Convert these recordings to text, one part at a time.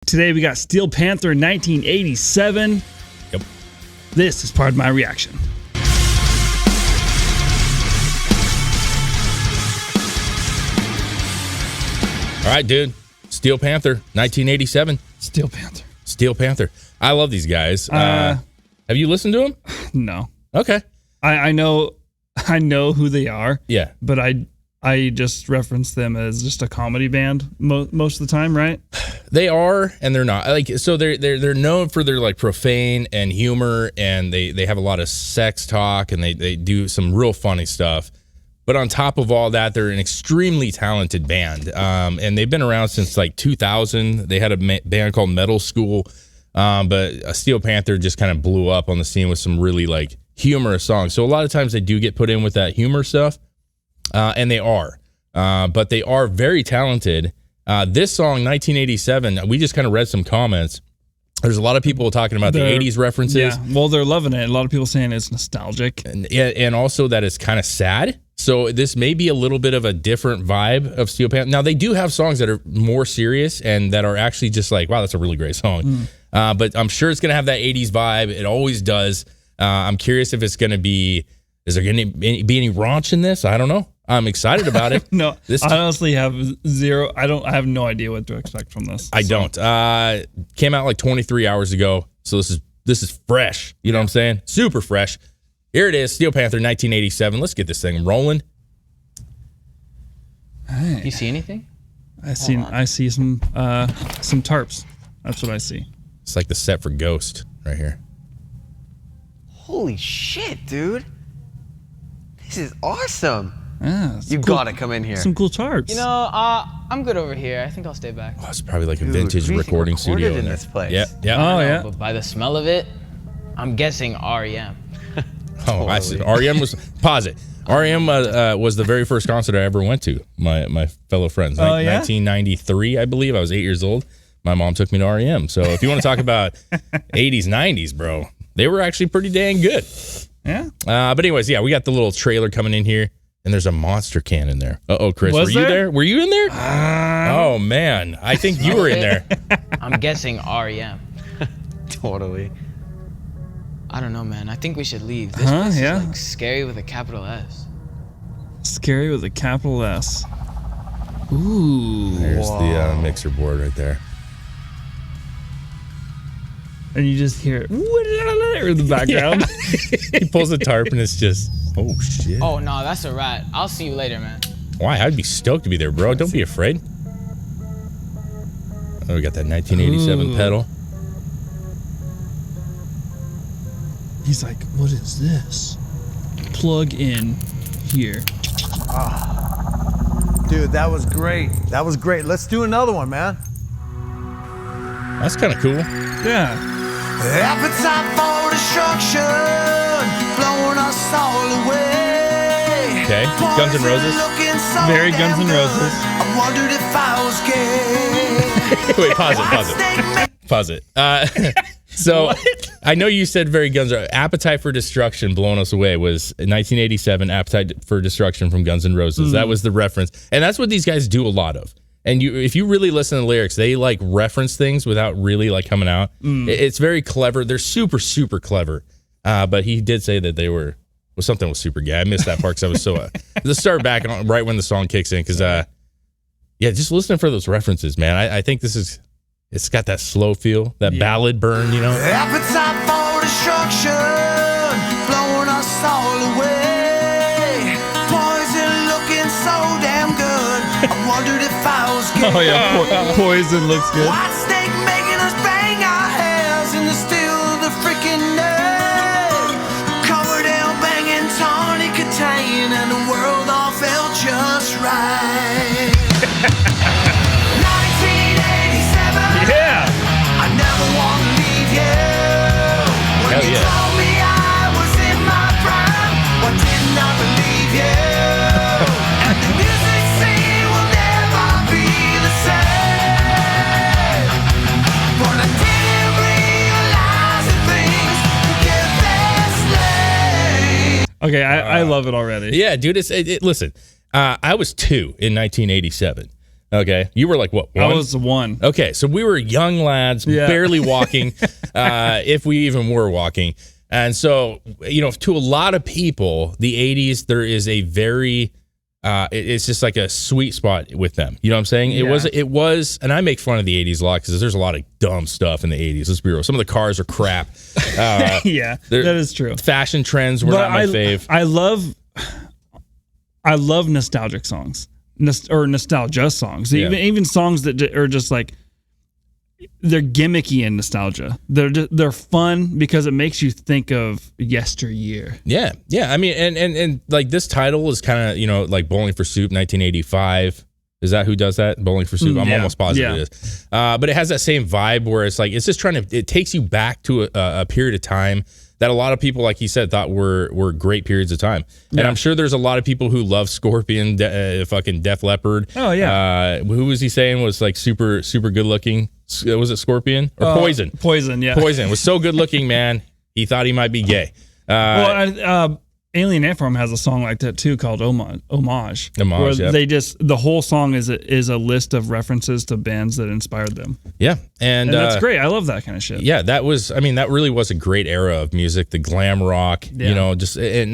Today we got Steel Panther 1987. Yep. This is part of my reaction. All right, dude. Steel Panther 1987. Steel Panther. Steel Panther. I love these guys. Have you listened to them? No. Okay. I know who they are. Yeah. But I just reference them as just a comedy band most of the time, right? They are, and they're not. Like, so they're known for their like profane and humor, and they have a lot of sex talk, and they do some real funny stuff. But on top of all that, they're an extremely talented band, and they've been around since like 2000. They had a band called Metal School, but Steel Panther just kind of blew up on the scene with some really like humorous songs. So a lot of times they do get put in with that humor stuff. And they are, but they are very talented. This song, 1987, we just kind of read some comments. There's a lot of people talking about the 80s references. Yeah, well, they're loving it. A lot of people saying it's nostalgic. And also that it's kind of sad. So this may be a little bit of a different vibe of Steel Panther. Now, they do have songs that are more serious and that are actually just like, wow, that's a really great song. But I'm sure it's going to have that 80s vibe. It always does. I'm curious if it's going to be, is there going to be any raunch in this? I don't know. I'm excited about it. No, I honestly have zero. I have no idea what to expect from this. I don't. Came out like 23 hours ago, so this is fresh. You know what I'm saying? Super fresh. Here it is, Steel Panther, 1987. Let's get this thing rolling. Hey. You see anything? I see some tarps. That's what I see. It's like the set for Ghost right here. Holy shit, dude! This is awesome. Yeah, You gotta come in here. Some cool tarps. You know, I'm good over here. I think I'll stay back. Oh, it's probably like a vintage recording studio in there. this place. Yeah. Oh yeah. But by the smell of it, I'm guessing REM. Oh, I see. REM was pause it. REM was the very first concert I ever went to. My fellow friends. Oh, yeah? 1993, I believe. I was 8 years old. My mom took me to REM. So if you want to talk about 80s, 90s, bro, they were actually pretty dang good. Yeah. But anyways, yeah, we got the little trailer coming in here, and there's a monster can in there. Uh-oh, Chris, were you there? Were you in there? Oh, man. I think you were in there. I'm guessing REM. Totally. I don't know, man. I think we should leave. This place yeah. is like scary with a capital S. Scary with a capital S. Ooh. There's the mixer board right there. And you just hear it in the background. He pulls the tarp, and it's just, oh, shit. Oh, no, that's a rat. I'll see you later, man. Why? I'd be stoked to be there, bro. Don't be afraid. Oh, we got that 1987 pedal. He's like, what is this? Plug in here. Dude, that was great. That was great. Let's do another one, man. That's kind of cool. Yeah. Appetite for destruction, blowing us all away. Okay, Guns N' Roses. Very Guns N' Roses. I wondered if I was gay. Wait, pause it. So what? I know you said very Guns N' Appetite for Destruction, blowing us away was 1987. Appetite for Destruction from Guns N' Roses. That was the reference, and that's what these guys do a lot of. And if you really listen to the lyrics, they like reference things without really like coming out. It's very clever. They're super, super clever. But he did say that something was super gay. I missed that part because I was so. Let's start back on right when the song kicks in because yeah, just listening for those references, man. I think it's got that slow feel, that ballad burn, you know. Appetite for destruction, blowing us all away. Poison looking so damn good. I wondered if I was gay. Oh yeah, Poison looks good. White snake making us bang our hairs in the steel of the freaking nerve. Covered in banging tonic contain, and the world all felt just right. 1987. Yeah. I never want to leave you. When Hell you yeah. told me I was in my prime, why didn't I believe you? And the music scene will never be the same. But I didn't realize that things would get this late. Okay, I love it already. Yeah, dude. Listen, I was 2 in 1987. Okay. You were like, what, I one? was 1. Okay, so we were young lads, Yeah. barely walking, if we even were walking. And so, to a lot of people, the 80s, there is a very, it's just like a sweet spot with them. You know what I'm saying? Yeah. It was, and I make fun of the 80s a lot because there's a lot of dumb stuff in the 80s. Let's be real. Some of the cars are crap. Yeah, that is true. Fashion trends were not my fave. I love nostalgic songs. Or nostalgia songs, Yeah. even songs that are just like they're gimmicky in nostalgia. They're fun because it makes you think of yesteryear. Yeah. I mean, and like this title is kind of like Bowling for Soup, 1985. Is that who does that? Bowling for Soup. I'm Yeah. almost positive Yeah. it is. But it has that same vibe where it's like it's just it takes you back to a period of time that a lot of people, like he said, thought were great periods of time. And I'm sure there's a lot of people who love Scorpion, fucking Def Leppard. Oh, yeah. Who was he saying was like super, super good looking? Was it Scorpion or Poison? Poison, yeah. Poison was so good looking, man. He thought he might be gay. Alien Ant Farm has a song like that too called Homage. Homage, where yep. the whole song is a list of references to bands that inspired them. Yeah. And that's great. I love that kind of shit. Yeah, that really was a great era of music, the glam rock, Yeah. and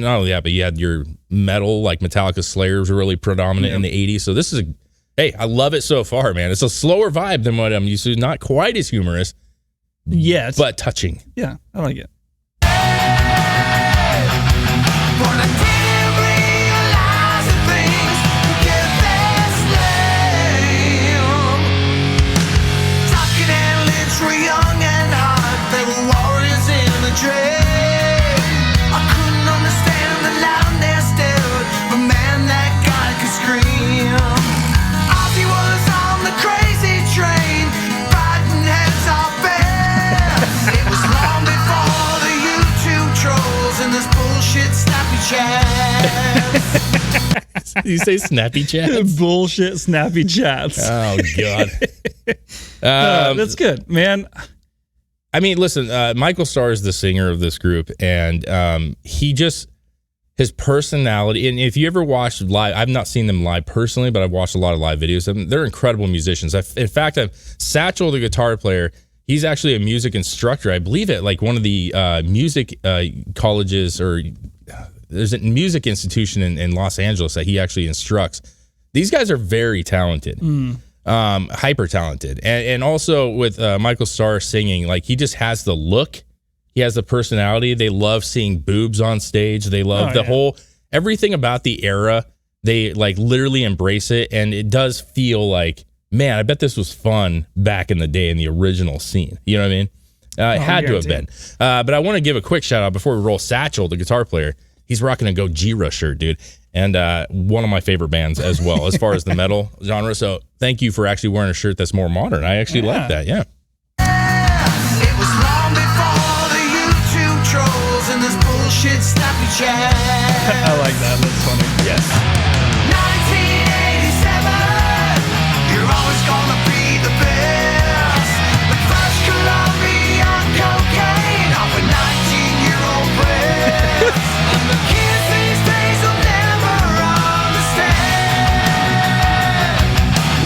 not only that, but you had your metal, like Metallica, Slayer was really predominant in the 80s. So this is hey, I love it so far, man. It's a slower vibe than what I'm used to. Not quite as humorous, Yeah, but touching. yeah, I like it. But I didn't realize the things get this name. Tucking and Lynch were young and hot. They were warriors in the trade. I couldn't understand the loudness, dude. But man, that guy could scream. Ozzy was on the crazy train, biting heads off beds. It was long before the YouTube trolls and this bullshit snappy chat. Did you say snappy chat? Bullshit snappy chats. Oh, God. That's good, man. I mean, listen, Michael Starr is the singer of this group, and his personality, and if you ever watched live, I've not seen them live personally, but I've watched a lot of live videos of them. They're incredible musicians. In fact, Satchel, the guitar player, he's actually a music instructor, I believe, at like one of the music colleges, or there's a music institution in Los Angeles that he actually instructs. These guys are very talented. Hyper talented, and also with Michael Starr singing, like he just has the look, he has the personality. They love seeing boobs on stage. They love whole everything about the era. They like literally embrace it, and it does feel like, man, I bet this was fun back in the day in the original scene. You know what I mean? It had to have been. But I want to give a quick shout out before we roll. Satchel, the guitar player, he's rocking a Gojira shirt, dude. And one of my favorite bands as well, as far as the metal genre. So thank you for actually wearing a shirt that's more modern. I actually like that, yeah. It was long before the YouTube trolls and this bullshit snappy chat. I like that. That's funny. Yes. 1987, you're always gonna be the best. But first Colombian cocaine off a 19-year-old breast. And the kids these days will never understand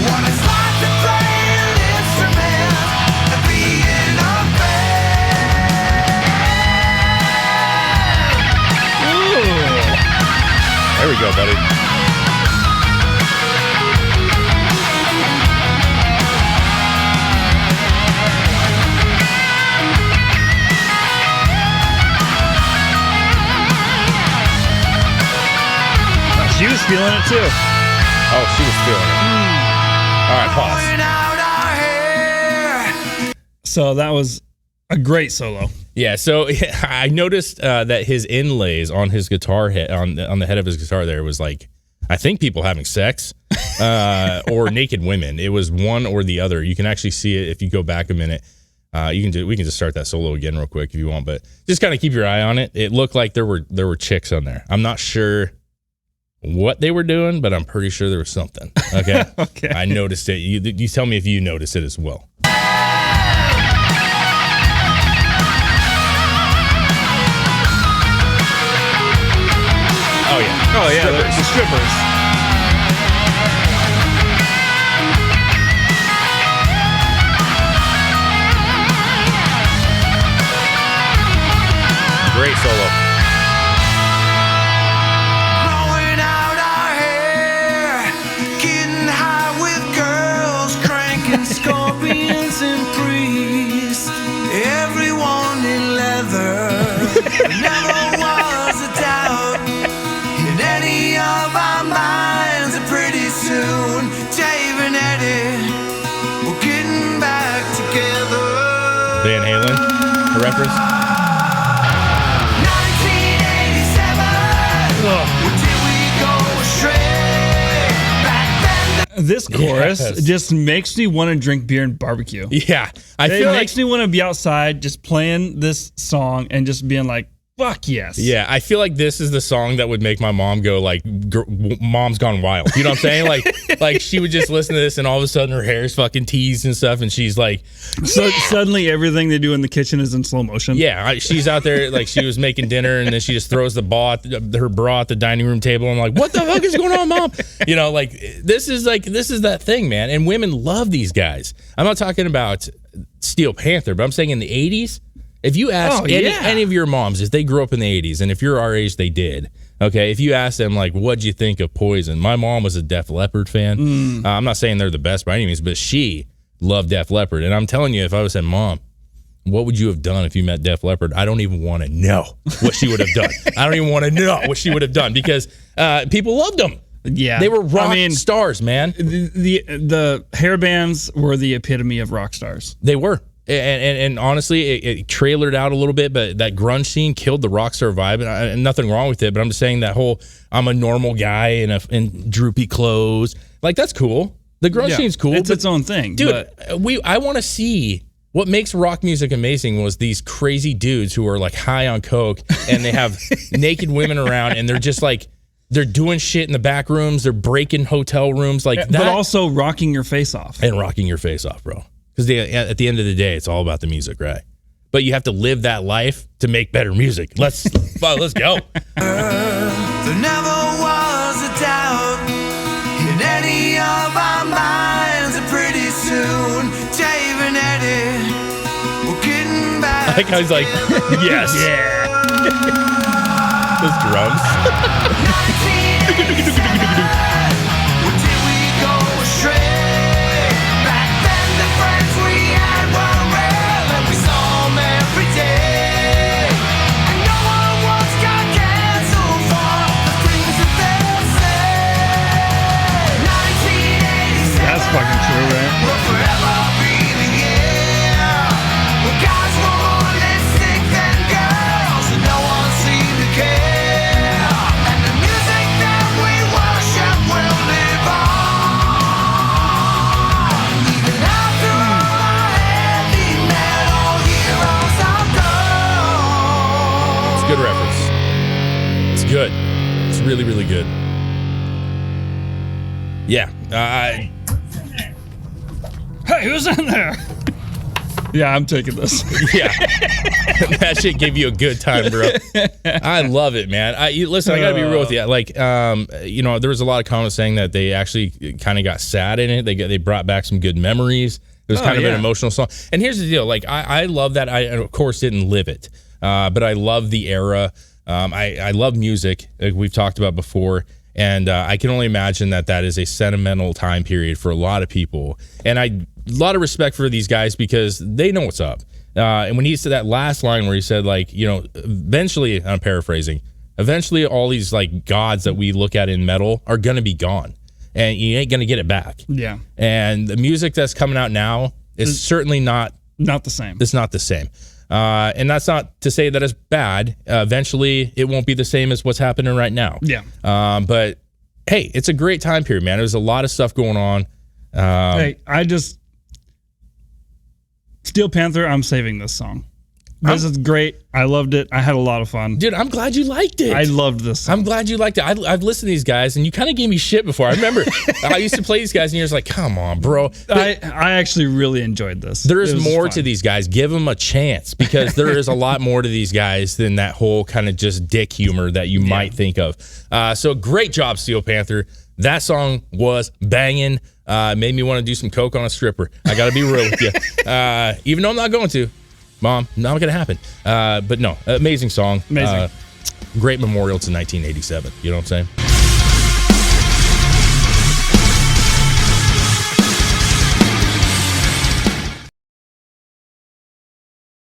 what it's like to play an instrument and be in a band. There we go, buddy. She was feeling it too. Oh, she was feeling it. All right, pause. Pouring out our hair. So that was a great solo. Yeah, so I noticed that his inlays on his guitar head, on the head of his guitar there was like, I think people having sex or naked women. It was one or the other. You can actually see it if you go back a minute. We can just start that solo again real quick if you want, but just kind of keep your eye on it. It looked like there were chicks on there. I'm not sure what they were doing, but I'm pretty sure there was something. Okay. Okay. I noticed it. You tell me if you noticed it as well. Oh yeah. Oh yeah, the strippers. Van Halen, a reference. 1987. Did we go astray? Back then. This chorus Yes. just makes me want to drink beer and barbecue. Yeah, I It feel makes me want to be outside just playing this song and just being like, fuck yes. Yeah, I feel like this is the song that would make my mom go like, "Mom's gone wild." You know what I'm saying? Like she would just listen to this, and all of a sudden her hair's fucking teased and stuff, and she's like, So suddenly everything they do in the kitchen is in slow motion. "Yeah." She's out there like she was making dinner, and then she just throws her bra at the dining room table. I'm like, "What the fuck is going on, Mom?" You know, like this is that thing, man. And women love these guys. I'm not talking about Steel Panther, but I'm saying in the '80s. If you ask any of your moms, if they grew up in the 80s, and if you're our age, they did. Okay, if you ask them, like, what'd you think of Poison? My mom was a Def Leppard fan. I'm not saying they're the best by any means, but she loved Def Leppard. And I'm telling you, if I was saying, Mom, what would you have done if you met Def Leppard? I don't even want to know what she would have done. I don't even want to know what she would have done because people loved them. Yeah. They were rock stars, man. The hair bands were the epitome of rock stars. They were. And honestly, it trailered out a little bit, but that grunge scene killed the rock star vibe, and nothing wrong with it. But I'm just saying that whole I'm a normal guy in droopy clothes, like that's cool. The grunge scene's cool. It's its own thing, dude. I want to see what makes rock music amazing was these crazy dudes who are like high on coke and they have naked women around and they're just like they're doing shit in the back rooms, they're breaking hotel rooms like that, but also rocking your face off and rocking your face off, bro. Because at the end of the day, it's all about the music, right? But you have to live that life to make better music. Let's go. There never was a doubt in any of our minds, and pretty soon Dave and Eddie were getting back. I like how he's like, yes, yeah. Those drums. 1987. Well, did we go astray? Back then, the friends we had were real, and we saw them every day. And no one once got canceled for the things that they say. 1987. That's fucking true, right? Will forever be the year. Well, guys were more lipstick than girls, and no one seemed to care. And the music that we worship will live on. Even after all our heavy metal heroes are gone. It's a good reference. It's good. It's really, really good. Yeah. Hey, who's in there? Yeah, I'm taking this. Yeah. That shit gave you a good time, bro. I love it, man. Listen, I gotta be real with you. Like, there was a lot of comments saying that they actually kind of got sad in it. They brought back some good memories. It was kind of an emotional song. And here's the deal. Like, I love that. I, of course, didn't live it, but I love the era. I love music, like we've talked about before. And I can only imagine that is a sentimental time period for a lot of people. And a lot of respect for these guys because they know what's up. And when he said that last line where he said, like, eventually, I'm paraphrasing, eventually all these like gods that we look at in metal are going to be gone. And you ain't going to get it back. Yeah. And the music that's coming out now is certainly not the same. It's not the same. And that's not to say that it's bad. Eventually, it won't be the same as what's happening right now. Yeah. But hey, it's a great time period, man. There's a lot of stuff going on. Steel Panther, I'm saving this song. This is great. I loved it. I had a lot of fun. Dude, I'm glad you liked it. I loved this song. I'm glad you liked it. I've listened to these guys, and you kind of gave me shit before. I remember I used to play these guys, and you're just like, come on, bro. I actually really enjoyed this. There is more to these guys. Give them a chance because there is a lot more to these guys than that whole kind of just dick humor that you might think of. So great job, Steel Panther. That song was banging. Made me want to do some coke on a stripper. I got to be real with you. Even though I'm not going to. Mom, not going to happen. But no, amazing song. Amazing. Great memorial to 1987. You know what I'm saying?